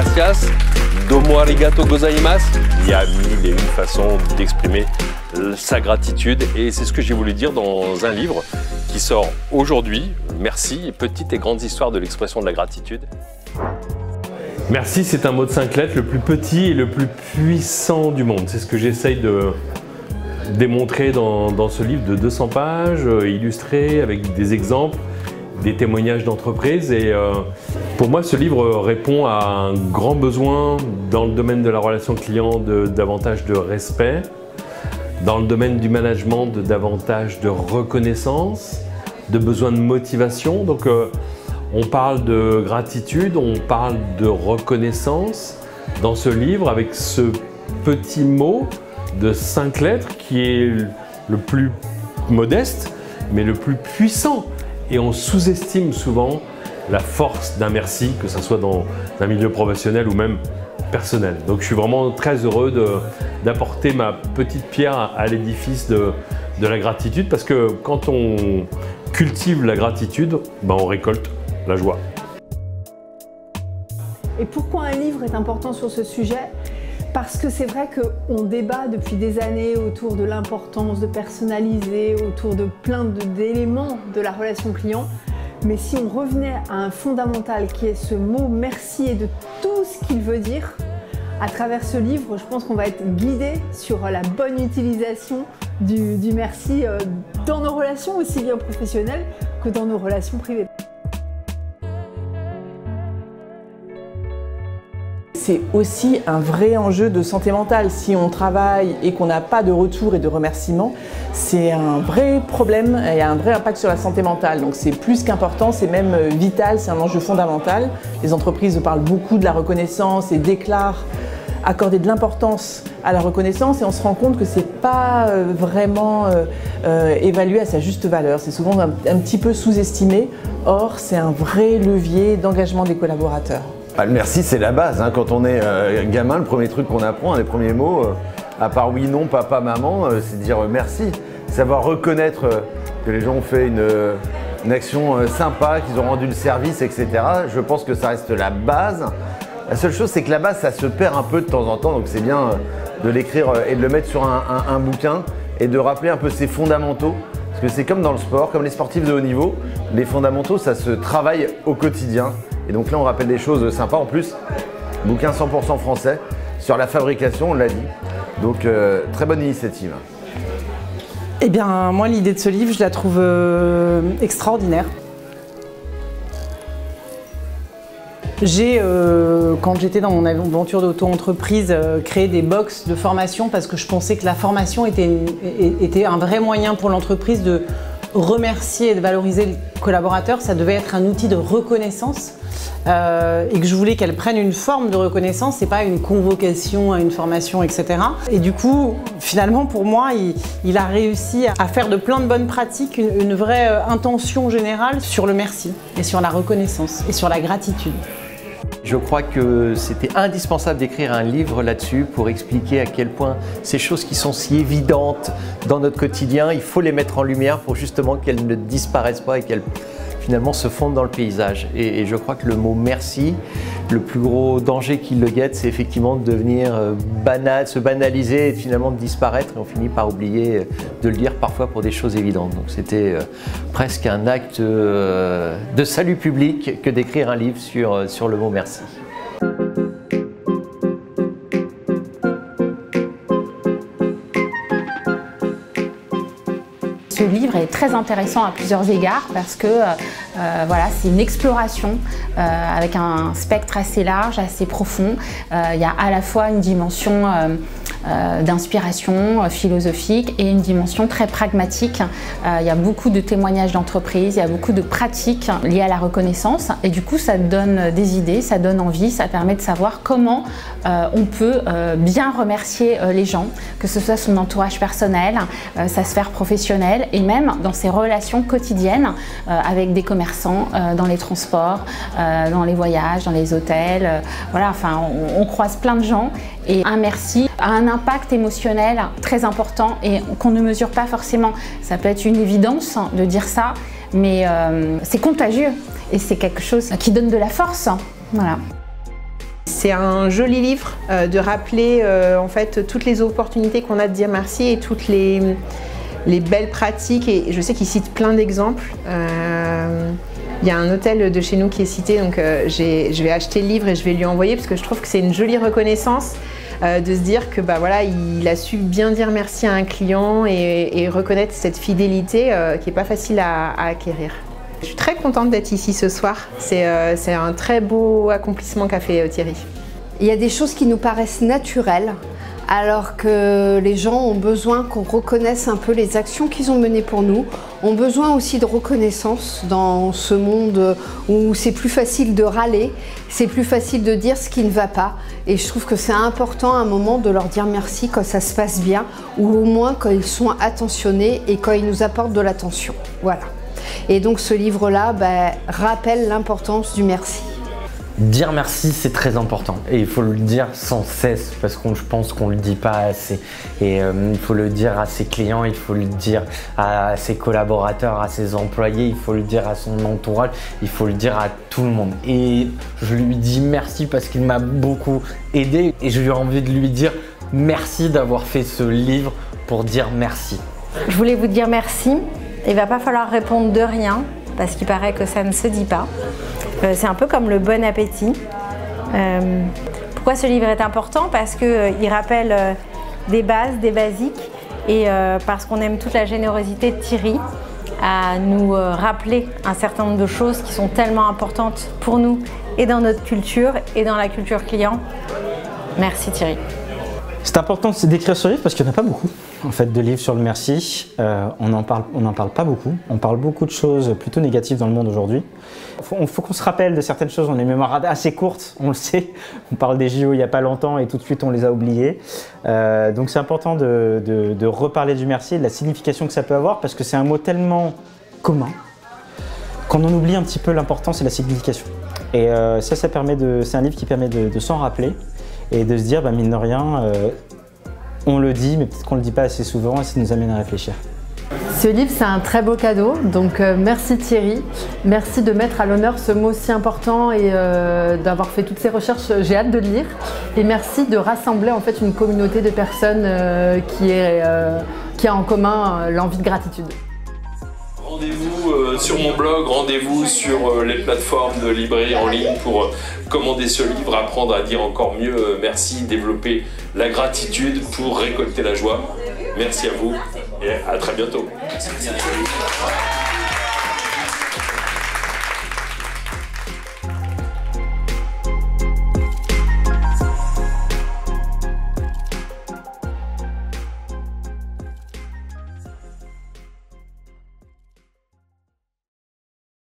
gracias, domo arigato gozaimasu. Il y a mille et une façons d'exprimer sa gratitude et c'est ce que j'ai voulu dire dans un livre qui sort aujourd'hui. Merci, petites et grandes histoires de l'expression de la gratitude. Merci, c'est un mot de 5 lettres, le plus petit et le plus puissant du monde. C'est ce que j'essaye de démontrer dans ce livre de 200 pages, illustré avec des exemples, des témoignages d'entreprises. Et pour moi, ce livre répond à un grand besoin dans le domaine de la relation client de davantage de respect, dans le domaine du management de davantage de reconnaissance, de besoin de motivation. Donc on parle de gratitude, on parle de reconnaissance dans ce livre avec ce petit mot de 5 lettres qui est le plus modeste mais le plus puissant. Et on sous-estime souvent la force d'un merci, que ce soit dans un milieu professionnel ou même personnel. Donc je suis vraiment très heureux d'apporter ma petite pierre à l'édifice de la gratitude parce que quand on cultive la gratitude, on récolte la joie. Et pourquoi un livre est important sur ce sujet? Parce que c'est vrai qu'on débat depuis des années autour de l'importance de personnaliser, autour de plein d'éléments de la relation client. Mais si on revenait à un fondamental qui est ce mot merci et de tout ce qu'il veut dire, à travers ce livre, je pense qu'on va être guidé sur la bonne utilisation du merci dans nos relations aussi bien professionnelles que dans nos relations privées. C'est aussi un vrai enjeu de santé mentale. Si on travaille et qu'on n'a pas de retour et de remerciement, c'est un vrai problème et un vrai impact sur la santé mentale. Donc c'est plus qu'important, c'est même vital, c'est un enjeu fondamental. Les entreprises parlent beaucoup de la reconnaissance et déclarent accorder de l'importance à la reconnaissance et on se rend compte que c'est pas vraiment évalué à sa juste valeur. C'est souvent un petit peu sous-estimé. Or, c'est un vrai levier d'engagement des collaborateurs. Le merci, c'est la base. Quand on est gamin, le premier truc qu'on apprend, un des premiers mots, à part oui, non, papa, maman, c'est de dire merci. Savoir reconnaître que les gens ont fait une action sympa, qu'ils ont rendu le service, etc. Je pense que ça reste la base. La seule chose, c'est que la base, ça se perd un peu de temps en temps. Donc c'est bien de l'écrire et de le mettre sur un bouquin et de rappeler un peu ses fondamentaux. Parce que c'est comme dans le sport, comme les sportifs de haut niveau, les fondamentaux, ça se travaille au quotidien. Et donc là, on rappelle des choses sympas. En plus, bouquin 100% français sur la fabrication, on l'a dit. Donc, très bonne initiative. Eh bien, moi, l'idée de ce livre, je la trouve extraordinaire. J'ai, quand j'étais dans mon aventure d'auto-entreprise, créé des box de formation parce que je pensais que la formation était un vrai moyen pour l'entreprise de remercier et de valoriser les collaborateurs. Ça devait être un outil de reconnaissance et que je voulais qu'elle prenne une forme de reconnaissance et pas une convocation à une formation, etc. Et du coup, finalement, pour moi, il a réussi à faire de plein de bonnes pratiques une vraie intention générale sur le merci et sur la reconnaissance et sur la gratitude. Je crois que c'était indispensable d'écrire un livre là-dessus pour expliquer à quel point ces choses qui sont si évidentes dans notre quotidien, il faut les mettre en lumière pour justement qu'elles ne disparaissent pas et qu'elles finalement se fondent dans le paysage. Et je crois que le mot merci, le plus gros danger qui le guette, c'est effectivement de devenir banal, se banaliser et finalement de disparaître. Et on finit par oublier de le dire parfois pour des choses évidentes. Donc c'était presque un acte de salut public que d'écrire un livre sur le mot merci. Ce livre est très intéressant à plusieurs égards parce que voilà, c'est une exploration avec un spectre assez large, assez profond. Il y a à la fois une dimension d'inspiration philosophique et une dimension très pragmatique. Il y a beaucoup de témoignages d'entreprises, il y a beaucoup de pratiques liées à la reconnaissance et du coup ça donne des idées, ça donne envie, ça permet de savoir comment on peut bien remercier les gens, que ce soit son entourage personnel, sa sphère professionnelle et même dans ses relations quotidiennes avec des commerçants, dans les transports, dans les voyages, dans les hôtels. Voilà, enfin, on croise plein de gens et un merci a un impact émotionnel très important et qu'on ne mesure pas forcément. Ça peut être une évidence de dire ça, mais c'est contagieux et c'est quelque chose qui donne de la force. Voilà. C'est un joli livre de rappeler en fait toutes les opportunités qu'on a de dire merci et toutes les belles pratiques. Et je sais qu'il cite plein d'exemples. Il y a un hôtel de chez nous qui est cité, donc je vais acheter le livre et je vais lui envoyer parce que je trouve que c'est une jolie reconnaissance de se dire que voilà, il a su bien dire merci à un client et reconnaître cette fidélité qui n'est pas facile à acquérir. Je suis très contente d'être ici ce soir. C'est un très beau accomplissement qu'a fait Thierry. Il y a des choses qui nous paraissent naturelles, alors que les gens ont besoin qu'on reconnaisse un peu les actions qu'ils ont menées pour nous, ont besoin aussi de reconnaissance dans ce monde où c'est plus facile de râler, c'est plus facile de dire ce qui ne va pas. Et je trouve que c'est important à un moment de leur dire merci quand ça se passe bien, ou au moins quand ils sont attentionnés et quand ils nous apportent de l'attention. Voilà. Et donc ce livre-là rappelle l'importance du merci. Dire merci, c'est très important et il faut le dire sans cesse parce que je pense qu'on ne le dit pas assez. Et il faut le dire à ses clients, il faut le dire à ses collaborateurs, à ses employés, il faut le dire à son entourage, il faut le dire à tout le monde. Et je lui dis merci parce qu'il m'a beaucoup aidé et j'ai eu envie de lui dire merci d'avoir fait ce livre pour dire merci. Je voulais vous dire merci. Il ne va pas falloir répondre de rien parce qu'il paraît que ça ne se dit pas. C'est un peu comme le bon appétit. Pourquoi ce livre est important? Parce qu'il rappelle des bases, des basiques et parce qu'on aime toute la générosité de Thierry à nous rappeler un certain nombre de choses qui sont tellement importantes pour nous et dans notre culture et dans la culture client. Merci Thierry. C'est important d'écrire ce livre parce qu'il n'y en a pas beaucoup en fait, de livres sur le merci. On n'en parle pas beaucoup. On parle beaucoup de choses plutôt négatives dans le monde aujourd'hui. Il faut qu'on se rappelle de certaines choses. On a une mémoire assez courte, on le sait. On parle des JO il n'y a pas longtemps et tout de suite on les a oubliés. Donc c'est important de reparler du merci et de la signification que ça peut avoir parce que c'est un mot tellement commun qu'on en oublie un petit peu l'importance et la signification. Et ça permet c'est un livre qui permet de s'en rappeler et de se dire, mine de rien, on le dit, mais peut-être qu'on ne le dit pas assez souvent et ça nous amène à réfléchir. Ce livre, c'est un très beau cadeau, donc merci Thierry. Merci de mettre à l'honneur ce mot si important et d'avoir fait toutes ces recherches, j'ai hâte de le lire. Et merci de rassembler en fait une communauté de personnes qui a en commun l'envie de gratitude. Rendez-vous sur mon blog, rendez-vous sur les plateformes de librairie en ligne pour commander ce livre, apprendre à dire encore mieux merci, développer la gratitude pour récolter la joie. Merci à vous et à très bientôt. Merci.